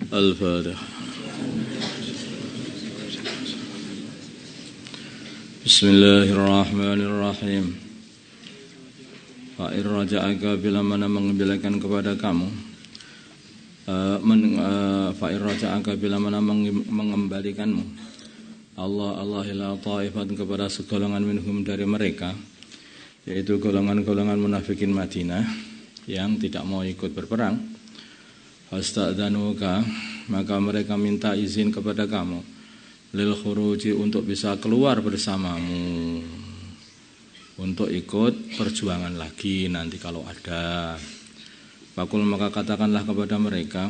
Al-Fatihah. Bismillahirrahmanirrahim. Fa'ir raja'aka bila mana mengembalikan kepada kamu, fa'ir raja'aka bila mana mengembalikanmu Allah ila ta'ifat kepada segolongan minhum dari mereka, yaitu golongan-golongan munafikin Madinah yang tidak mau ikut berperang. Fasta'dzanuka, maka mereka minta izin kepada kamu lil khuruji, untuk bisa keluar bersamamu, untuk ikut perjuangan lagi nanti kalau ada. Fakul, maka katakanlah kepada mereka,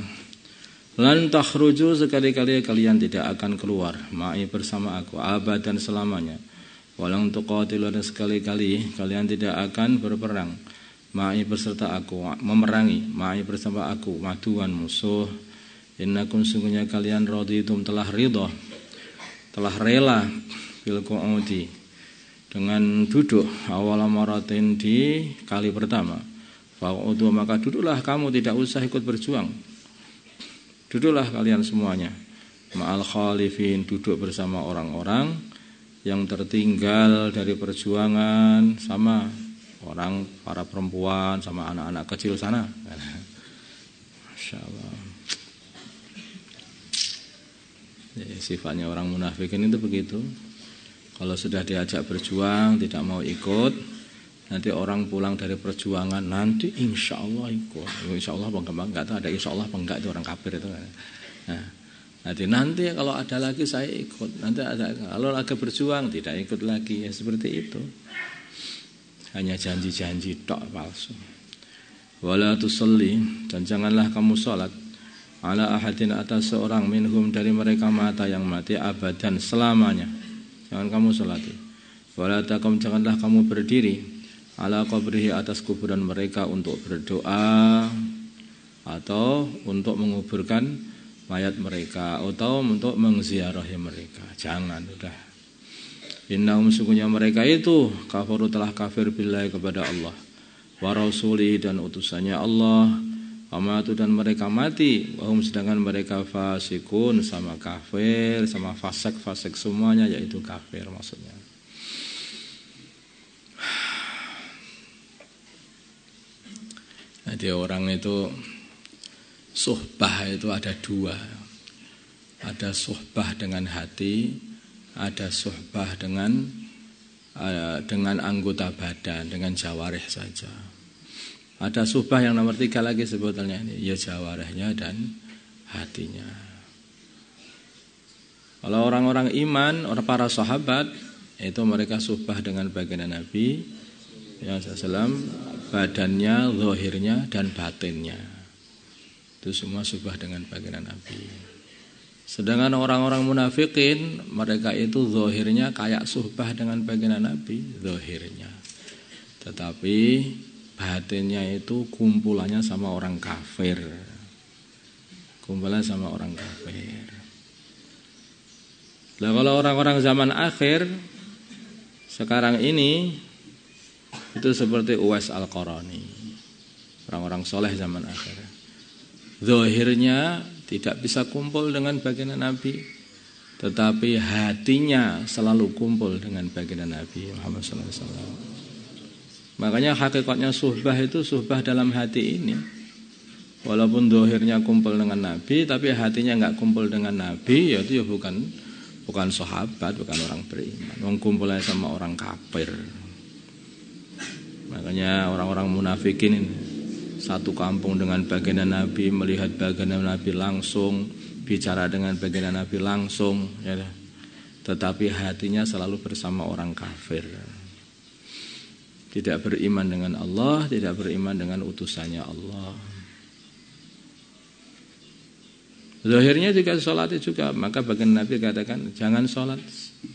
lan takhruju, sekali-kali kalian tidak akan keluar ma'i bersama aku abadan selamanya. Walang tuqatilu, dan sekali-kali kalian tidak akan berperang ma'i beserta aku, memerangi ma'i bersama aku maduan musuh. Innakum, sungguhnya kalian raditum, telah ridha, telah rela bil qu'udi, dengan duduk awal maratin, di kali pertama. Fa'udu, maka duduklah kamu, tidak usah ikut berjuang. Duduklah kalian semuanya ma'al khalifin, duduk bersama orang-orang yang tertinggal dari perjuangan, sama orang, para perempuan, sama anak-anak kecil sana. Masya Allah. Sifatnya orang munafikin itu begitu. Kalau sudah diajak berjuang tidak mau ikut, nanti orang pulang dari perjuangan, nanti insya Allah ikut. Insya Allah apa enggak tahu, ada insya Allah apa enggak, itu orang kafir itu. Nah, nanti kalau ada lagi saya ikut. Nanti ada, kalau lagi berjuang tidak ikut lagi, ya seperti itu. Hanya janji-janji tok, palsu. Wala tusalli, dan janganlah kamu salat ala ahadin, atas seorang minhum dari mereka mata yang mati abadan selamanya. Jangan kamu salati. Wala takum, janganlah kamu berdiri ala qabrihi, atas kuburan mereka untuk berdoa atau untuk menguburkan mayat mereka atau untuk mengziarahi mereka. Jangan, udah. Innahum, sungguhnya mereka itu kafaru, telah kafir billahi, kepada Allah, wa rasulihi, dan utusannya Allah, amatu, dan mereka mati, wahum, sedangkan mereka fasikun, sama kafir, sama fasik semuanya, yaitu kafir maksudnya. Jadi orang itu suhbah itu ada dua. Ada suhbah dengan hati, ada suhbah dengan anggota badan, dengan jawarih saja. Ada suhbah yang nomor 3 lagi sebetulnya ini, ya jawarihnya dan hatinya. Kalau orang-orang iman, orang para sahabat, itu mereka suhbah dengan baginda Nabi yang SAW, badannya, zahirnya dan batinnya. Itu semua suhbah dengan baginda Nabi. Sedangkan orang-orang munafikin, mereka itu zahirnya kayak suhbah dengan baginda Nabi, zahirnya. Tetapi batinnya itu kumpulannya sama orang kafir. Kumpulan sama orang kafir. Nah, kalau orang-orang zaman akhir sekarang ini itu seperti Uwais Al-Qarani, orang-orang soleh zaman akhir. Zahirnya tidak bisa kumpul dengan baginda Nabi, tetapi hatinya selalu kumpul dengan baginda Nabi Muhammad SAW. Makanya hakikatnya suhbah itu suhbah dalam hati ini. Walaupun zahirnya kumpul dengan Nabi, tapi hatinya enggak kumpul dengan Nabi, ya itu ya bukan sahabat, bukan orang beriman. Wong kumpulnya sama orang kafir. Makanya orang-orang munafikin ini satu kampung dengan baginda Nabi, melihat baginda Nabi langsung, bicara dengan baginda Nabi langsung, ya. Tetapi hatinya selalu bersama orang kafir. Tidak beriman dengan Allah, tidak beriman dengan utusannya Allah. Zahirnya juga sholat juga, maka baginda Nabi katakan jangan sholat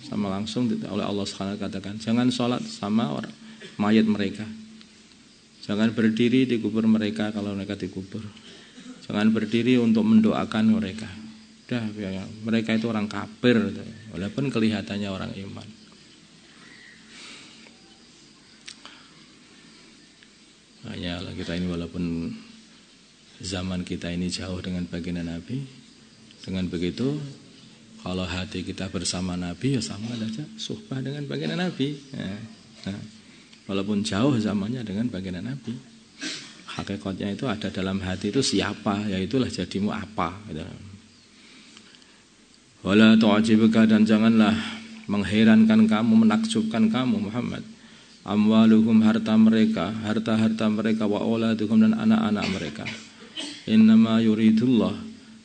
sama langsung, oleh Allah SWT katakan jangan sholat sama orang mayat mereka. Jangan berdiri di kubur mereka kalau mereka dikubur. Jangan berdiri untuk mendoakan mereka. Udah, ya, mereka itu orang kafir, walaupun kelihatannya orang iman. Hanya kita ini walaupun zaman kita ini jauh dengan baginda Nabi, Dengan begitu, kalau hati kita bersama Nabi, ya sama saja suhbah dengan baginda Nabi. Nah, walaupun jauh zamannya dengan baginda Nabi, hakikatnya itu ada dalam hati itu siapa, yaitulah jadimu apa. Gitu. Wala tu'ajibuka, dan janganlah mengherankan kamu, menakjubkan kamu Muhammad, amwaluhum, harta mereka, harta-harta mereka, wa auladuhum, dan anak-anak mereka. Innama yuridullah,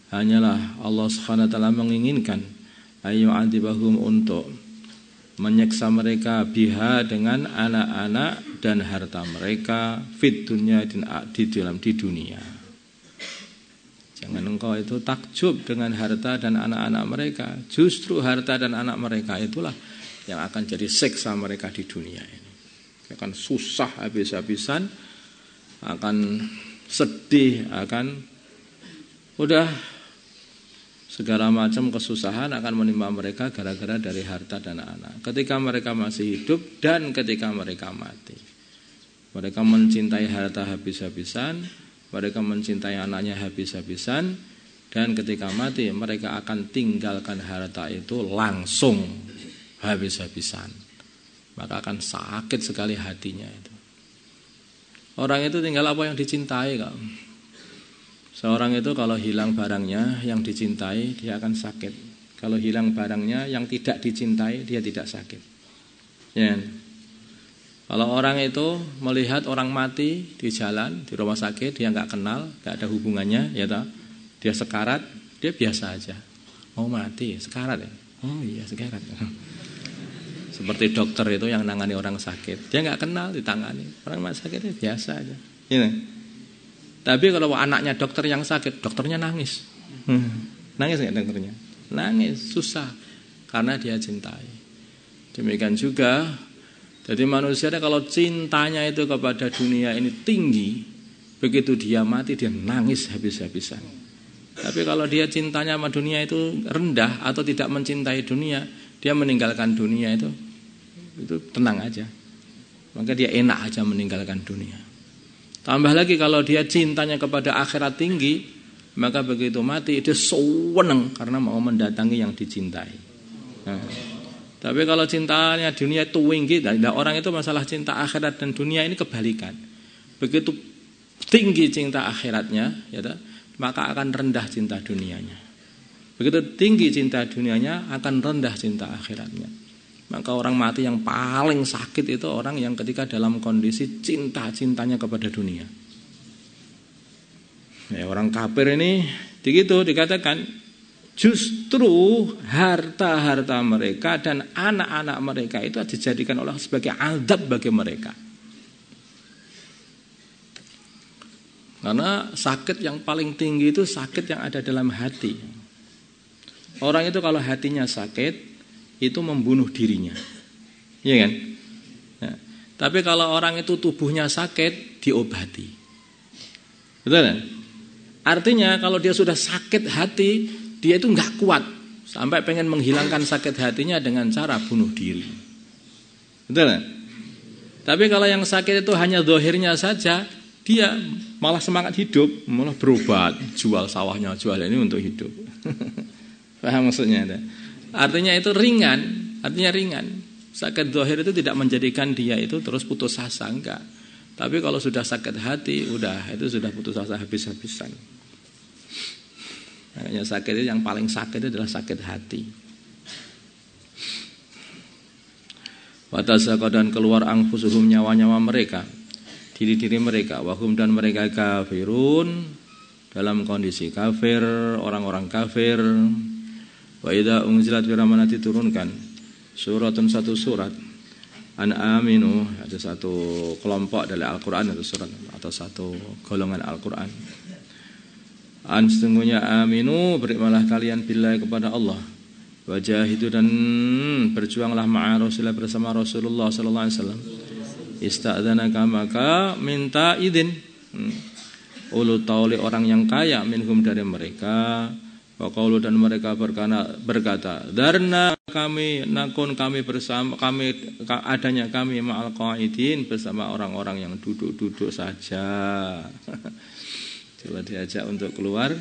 hanyalah Allah Subhanahu wa taala menginginkan ayyu'adzibahum, untuk menyiksa mereka biha, dengan anak-anak dan harta mereka, fit dunya, di dunia. Jangan engkau itu takjub dengan harta dan anak-anak mereka. Justru harta dan anak mereka itulah yang akan jadi siksa mereka di dunia ini. Akan susah habis-habisan, akan sedih, akan udah segala macam kesusahan akan menimpa mereka gara-gara dari harta dan anak. Ketika mereka masih hidup dan ketika mereka mati, mereka mencintai harta habis-habisan, mereka mencintai anaknya habis-habisan, dan ketika mati mereka akan tinggalkan harta itu langsung habis-habisan. Maka akan sakit sekali hatinya itu. Orang itu tinggal apa yang dicintai kok. Seorang itu kalau hilang barangnya yang dicintai, dia akan sakit. Kalau hilang barangnya yang tidak dicintai, dia tidak sakit. Ya. Kalau orang itu melihat orang mati di jalan, di rumah sakit, dia nggak kenal, nggak ada hubungannya, ya toh, dia sekarat, dia biasa aja. Oh mati, sekarat ya? Oh iya sekarat. Seperti dokter itu yang nangani orang sakit, dia nggak kenal, ditangani. Orang sakit itu biasa aja. Ya. Tapi kalau anaknya dokter yang sakit, dokternya nangis. Nangis nggak dokternya? Nangis, susah, karena dia cintai. Demikian juga, jadi manusia kalau cintanya itu kepada dunia ini tinggi, begitu dia mati dia nangis habis-habisan. Tapi kalau dia cintanya sama dunia itu rendah atau tidak mencintai dunia, dia meninggalkan dunia itu tenang aja. Maka dia enak aja meninggalkan dunia. Tambah lagi kalau dia cintanya kepada akhirat tinggi, maka begitu mati dia senang karena mau mendatangi yang dicintai. Nah, tapi kalau cintanya dunia itu tinggi, orang itu masalah cinta akhirat dan dunia ini kebalikan. Begitu tinggi cinta akhiratnya, ya, maka akan rendah cinta dunianya. Begitu tinggi cinta dunianya, akan rendah cinta akhiratnya. Maka orang mati yang paling sakit itu orang yang ketika dalam kondisi cinta-cintanya kepada dunia. Ya, orang kafir ini begitu dikatakan, justru harta-harta mereka dan anak-anak mereka itu dijadikan Allah sebagai azab bagi mereka. Karena sakit yang paling tinggi itu sakit yang ada dalam hati. Orang itu kalau hatinya sakit, itu membunuh dirinya. Iya kan? Nah, tapi kalau orang itu tubuhnya sakit, diobati. Betul kan? Artinya kalau dia sudah sakit hati, dia itu nggak kuat sampai pengen menghilangkan sakit hatinya dengan cara bunuh diri. Betul kan? Tapi kalau yang sakit itu hanya zahirnya saja, dia malah semangat hidup, malah berobat, jual sawahnya, jual ini untuk hidup. Paham maksudnya? Artinya itu ringan, artinya ringan. Sakit zahir itu tidak menjadikan dia itu terus putus asa, enggak. Tapi kalau sudah sakit hati, udah itu sudah putus asa habis-habisan. Makanya sakit itu yang paling sakit itu adalah sakit hati. Watasaka, dan keluar anfusuhum, nyawa-nyawa mereka, diri-diri mereka, wahum, dan mereka kafirun, dalam kondisi kafir, orang-orang kafir. Wa idza unzilat, biramana diturunkan suratun, satu surat, an aminu, ada satu kelompok dari Al-Qur'an atau surat atau satu golongan Al-Qur'an. An, sesungguhnya aminu, berimanlah kalian billahi, kepada Allah, wajahidu, dan berjuanglah ma'a Rasulullah, bersama Rasulullah sallallahu alaihi wasallam. Ista'dzanaka, maka minta izin ulul tauli, orang yang kaya, minhum, dari mereka. Wa qaulu, dan mereka berkata, darna, kami nakun, kami bersama, kami adanya kami ma'al qaidin, bersama orang-orang yang duduk-duduk saja. Coba diajak untuk keluar,